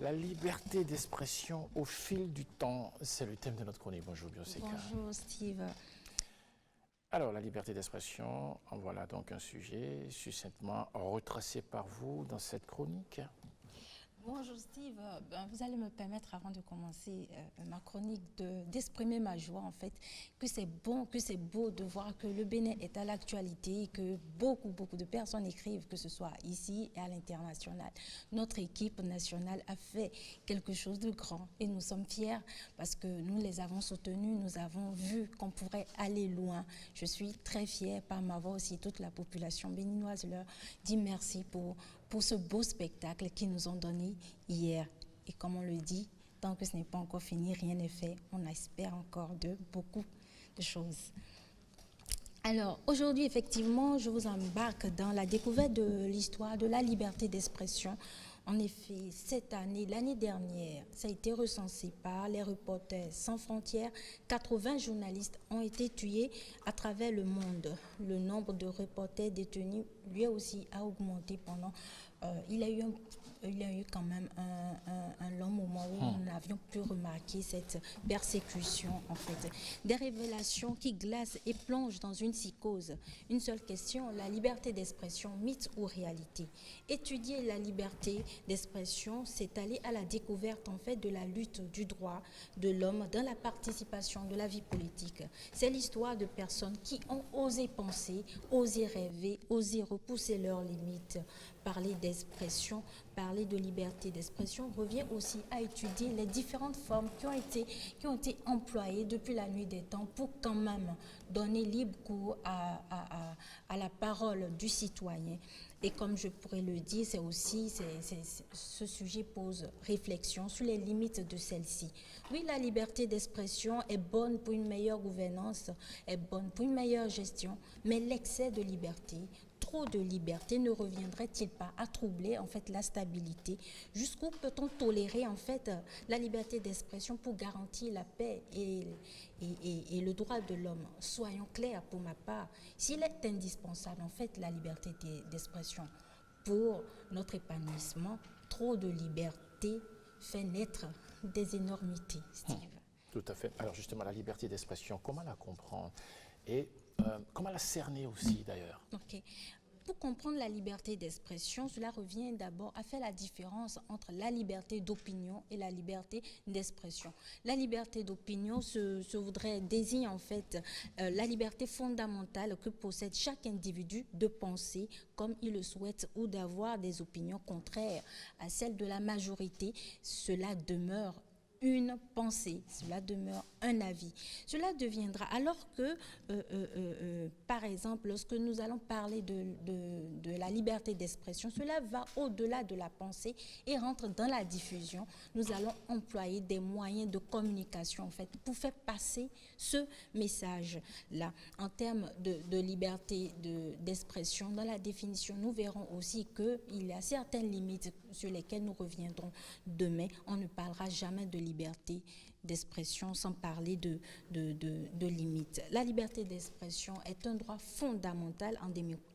La liberté d'expression au fil du temps, c'est le thème de notre chronique. Bonjour Bioseka. Bonjour Steve. Alors, la liberté d'expression, voilà donc un sujet succinctement retracé par vous dans cette chronique. Bonjour Steve, vous allez me permettre avant de commencer ma chronique d'exprimer ma joie en fait, que c'est bon, que c'est beau de voir que le Bénin est à l'actualité, que beaucoup de personnes écrivent, que ce soit ici et à l'international. Notre équipe nationale a fait quelque chose de grand et nous sommes fiers parce que nous les avons soutenus, nous avons vu qu'on pourrait aller loin. Je suis très fière par ma voix aussi, toute la population béninoise leur dit merci pour ce beau spectacle qu'ils nous ont donné hier. Et comme on le dit, tant que ce n'est pas encore fini, rien n'est fait. On espère encore beaucoup de choses. Alors, aujourd'hui, effectivement, je vous embarque dans la découverte de l'histoire de la liberté d'expression. En effet, cette année, l'année dernière, ça a été recensé par les Reporters sans frontières. 80 journalistes ont été tués à travers le monde. Le nombre de reporters détenus, lui aussi, a augmenté pendant... il y a eu quand même un long moment où nous n'avions plus remarqué cette persécution, en fait. Des révélations qui glacent et plongent dans une psychose. Une seule question, la liberté d'expression, mythe ou réalité? Étudier la liberté d'expression, c'est aller à la découverte, en fait, de la lutte du droit de l'homme dans la participation de la vie politique. C'est l'histoire de personnes qui ont osé penser, osé rêver, osé repousser leurs limites. Parler d'expression, parler de liberté d'expression revient aussi à étudier les différentes formes qui ont été employées depuis la nuit des temps pour quand même donner libre cours à la parole du citoyen. Et comme je pourrais le dire, ce sujet pose réflexion sur les limites de celle-ci. Oui, la liberté d'expression est bonne pour une meilleure gouvernance, est bonne pour une meilleure gestion, mais l'excès de liberté, trop de liberté ne reviendrait-il pas à troubler en fait la stabilité? Jusqu'où peut-on tolérer en fait la liberté d'expression pour garantir la paix et le droit de l'homme? Soyons clairs pour ma part, s'il est indispensable en fait la liberté d'expression pour notre épanouissement, trop de liberté fait naître des énormités, Steve. Tout à fait. Alors justement, la liberté d'expression, comment la comprendre et comment la cerner aussi d'ailleurs? Ok. Pour comprendre la liberté d'expression, cela revient d'abord à faire la différence entre la liberté d'opinion et la liberté d'expression. La liberté d'opinion désigne en fait la liberté fondamentale que possède chaque individu de penser comme il le souhaite ou d'avoir des opinions contraires à celles de la majorité. Cela demeure une pensée, cela demeure un avis. Cela deviendra, alors que, par exemple, lorsque nous allons parler de la liberté d'expression, cela va au-delà de la pensée et rentre dans la diffusion. Nous allons employer des moyens de communication, en fait, pour faire passer ce message-là. En termes de liberté d'expression, dans la définition, nous verrons aussi qu'il y a certaines limites sur lesquelles nous reviendrons demain. On ne parlera jamais de liberté d'expression sans parler de limites. La liberté d'expression est un droit fondamental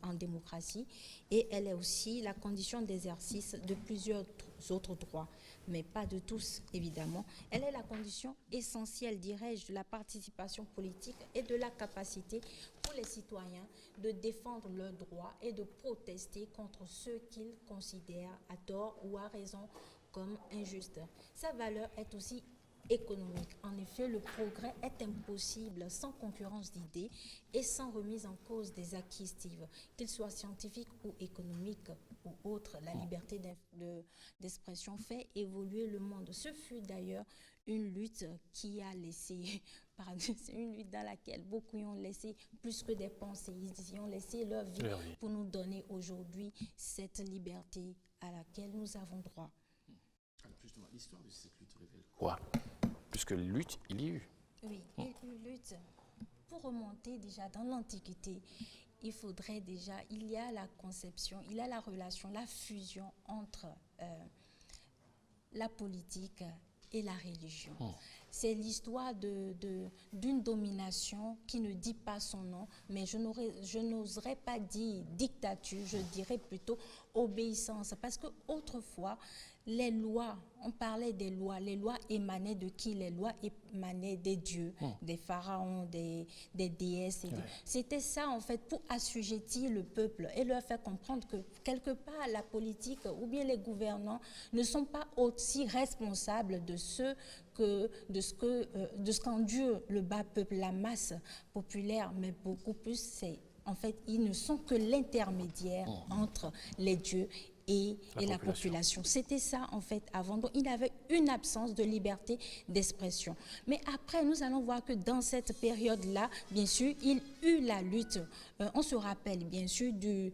en démocratie et elle est aussi la condition d'exercice de plusieurs autres droits, mais pas de tous, évidemment. Elle est la condition essentielle, dirais-je, de la participation politique et de la capacité pour les citoyens de défendre leurs droits et de protester contre ceux qu'ils considèrent à tort ou à raison comme injuste. Sa valeur est aussi économique. En effet, le progrès est impossible sans concurrence d'idées et sans remise en cause des acquis, Steve. Qu'ils soient scientifiques ou économiques ou autres, la liberté d'expression fait évoluer le monde. Ce fut d'ailleurs une lutte qui a laissé, c'est une lutte dans laquelle beaucoup y ont laissé plus que des pensées. Ils y ont laissé leur vie pour nous donner aujourd'hui cette liberté à laquelle nous avons droit. Alors justement, l'histoire de cette lutte révèle quoi? Puisque lutte, il y a eu. Oui, il y a eu lutte. Pour remonter déjà dans l'Antiquité, il y a la conception, il y a la relation, la fusion entre la politique et la religion. c'est l'histoire d'une domination qui ne dit pas son nom, mais je n'oserais pas dire dictature, je dirais plutôt obéissance. Parce qu'autrefois, les lois, on parlait des lois, les lois émanaient de qui? Les lois émanaient des dieux, des pharaons, des déesses. C'était ça en fait pour assujettir le peuple et leur faire comprendre que quelque part la politique ou bien les gouvernants ne sont pas aussi responsables de ce qu'endure le bas peuple, la masse populaire, mais beaucoup plus c'est en fait ils ne sont que l'intermédiaire entre les dieux et la population. C'était ça, en fait, avant. Donc, il y avait une absence de liberté d'expression. Mais après, nous allons voir que dans cette période-là, bien sûr, il y eut la lutte. On se rappelle, bien sûr, du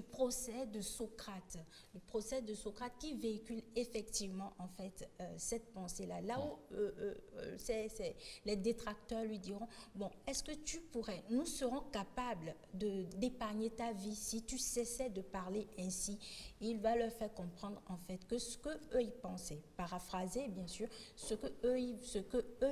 procès de Socrate. Le procès de Socrate qui véhicule effectivement, en fait, cette pensée-là. Là où les détracteurs lui diront, bon, est-ce que tu pourrais, nous serons capables d'épargner ta vie si tu cessais de parler ainsi. Il va leur faire comprendre, en fait, que ce qu'eux, ils pensaient, paraphraser, bien sûr, ce que eux,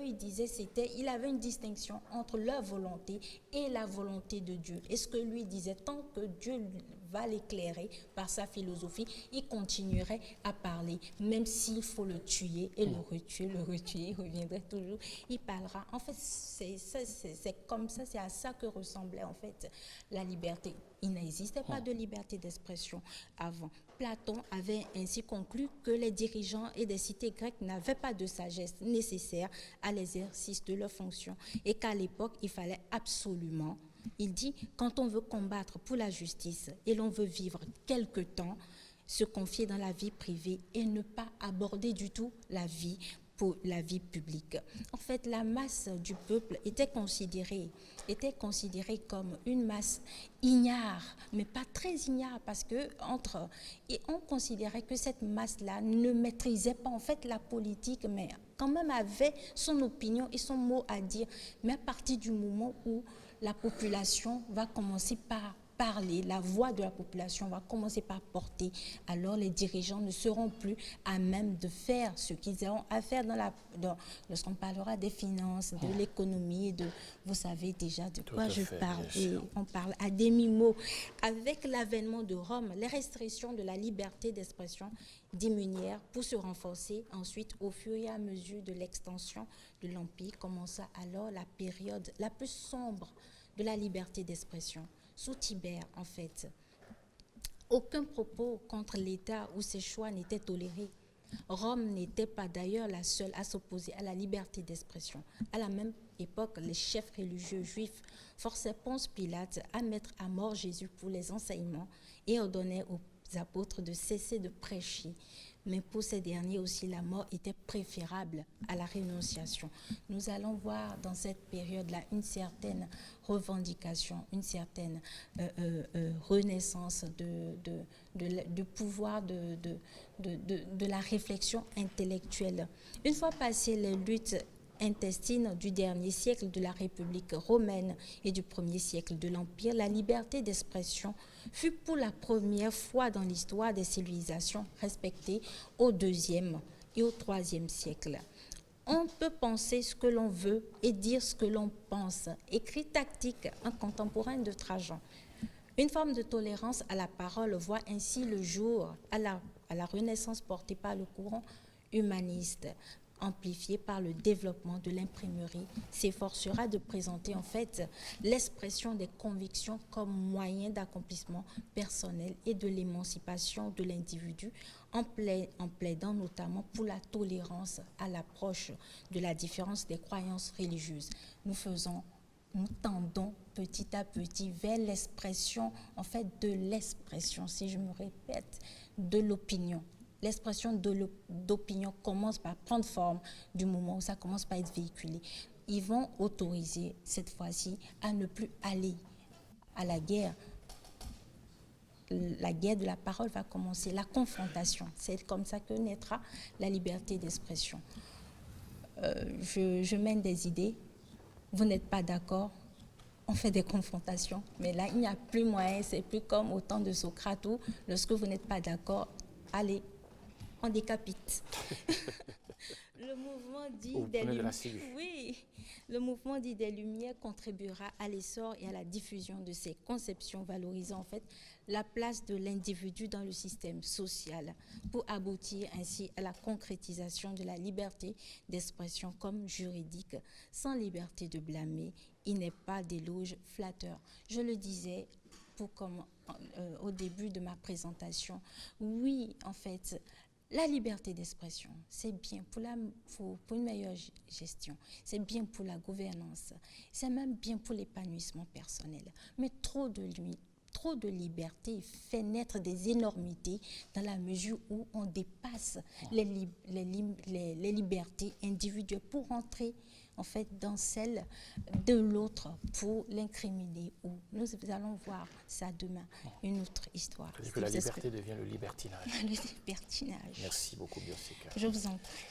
ils disaient, c'était, il avait une distinction entre leur volonté et la volonté de Dieu. Et ce que lui disait, tant que Dieu va l'éclairer par sa philosophie, il continuerait à parler, même s'il faut le tuer et le retuer, il reviendrait toujours, il parlera. En fait, c'est comme ça, c'est à ça que ressemblait en fait la liberté. Il n'existait pas de liberté d'expression avant. Platon avait ainsi conclu que les dirigeants et des cités grecques n'avaient pas de sagesse nécessaire à l'exercice de leurs fonctions et qu'à l'époque, il fallait absolument, il dit, quand on veut combattre pour la justice et l'on veut vivre quelque temps, se confier dans la vie privée et ne pas aborder du tout la vie pour la vie publique. En fait, la masse du peuple était considérée comme une masse ignare, mais pas très ignare, parce que et on considérait que cette masse-là ne maîtrisait pas en fait la politique, mais quand même avait son opinion et son mot à dire. Mais à partir du moment où la population va commencer par parler, la voix de la population va commencer par porter, alors les dirigeants ne seront plus à même de faire ce qu'ils auront à faire lorsqu'on parlera des finances, de l'économie, vous savez déjà de quoi je parle, et on parle à demi-mot. Avec l'avènement de Rome, les restrictions de la liberté d'expression diminuèrent pour se renforcer. Ensuite, au fur et à mesure de l'extension de l'Empire, commença alors la période la plus sombre de la liberté d'expression. Sous Tibère, en fait, aucun propos contre l'État ou ses choix n'était toléré. Rome n'était pas d'ailleurs la seule à s'opposer à la liberté d'expression. À la même époque, les chefs religieux juifs forçaient Ponce Pilate à mettre à mort Jésus pour les enseignements et ordonnaient aux apôtres de cesser de prêcher. Mais pour ces derniers aussi, la mort était préférable à la rénonciation. Nous allons voir dans cette période-là une certaine revendication, une certaine renaissance du pouvoir de la réflexion intellectuelle. Une fois passées les luttes intestines du dernier siècle de la République romaine et du premier siècle de l'Empire, la liberté d'expression fut pour la première fois dans l'histoire des civilisations respectée au deuxième et au troisième siècle. On peut penser ce que l'on veut et dire ce que l'on pense. Écrit tactique, un contemporain de Trajan. Une forme de tolérance à la parole voit ainsi le jour à la Renaissance portée par le courant humaniste, amplifié par le développement de l'imprimerie, s'efforcera de présenter en fait l'expression des convictions comme moyen d'accomplissement personnel et de l'émancipation de l'individu, en plaidant notamment pour la tolérance à l'approche de la différence des croyances religieuses. Nous tendons petit à petit vers l'expression, en fait de l'expression, si je me répète, de l'opinion. L'expression d'opinion commence par prendre forme du moment où ça commence par être véhiculé. Ils vont autoriser cette fois-ci à ne plus aller à la guerre. La guerre de la parole va commencer, la confrontation. C'est comme ça que naîtra la liberté d'expression. Je mène des idées, vous n'êtes pas d'accord, on fait des confrontations. Mais là, il n'y a plus moyen, c'est plus comme au temps de Socrate où, lorsque vous n'êtes pas d'accord, allez, on décapite. Le dit Vous des prenez de la Lumières. cellule. Oui, le mouvement dit des Lumières contribuera à l'essor et à la diffusion de ces conceptions valorisant en fait la place de l'individu dans le système social pour aboutir ainsi à la concrétisation de la liberté d'expression comme juridique. Sans liberté de blâmer, il n'est pas d'éloge flatteur. Je le disais au début de ma présentation. Oui, en fait, la liberté d'expression, c'est bien pour une meilleure gestion, c'est bien pour la gouvernance, c'est même bien pour l'épanouissement personnel. Mais trop de liberté fait naître des énormités dans la mesure où on dépasse les libertés individuelles pour entrer en fait dans celle de l'autre pour l'incriminer. Nous allons voir ça demain, une autre histoire. C'est-à-dire que la liberté devient le libertinage. Le libertinage. Merci beaucoup, Bioseka. Je vous en prie.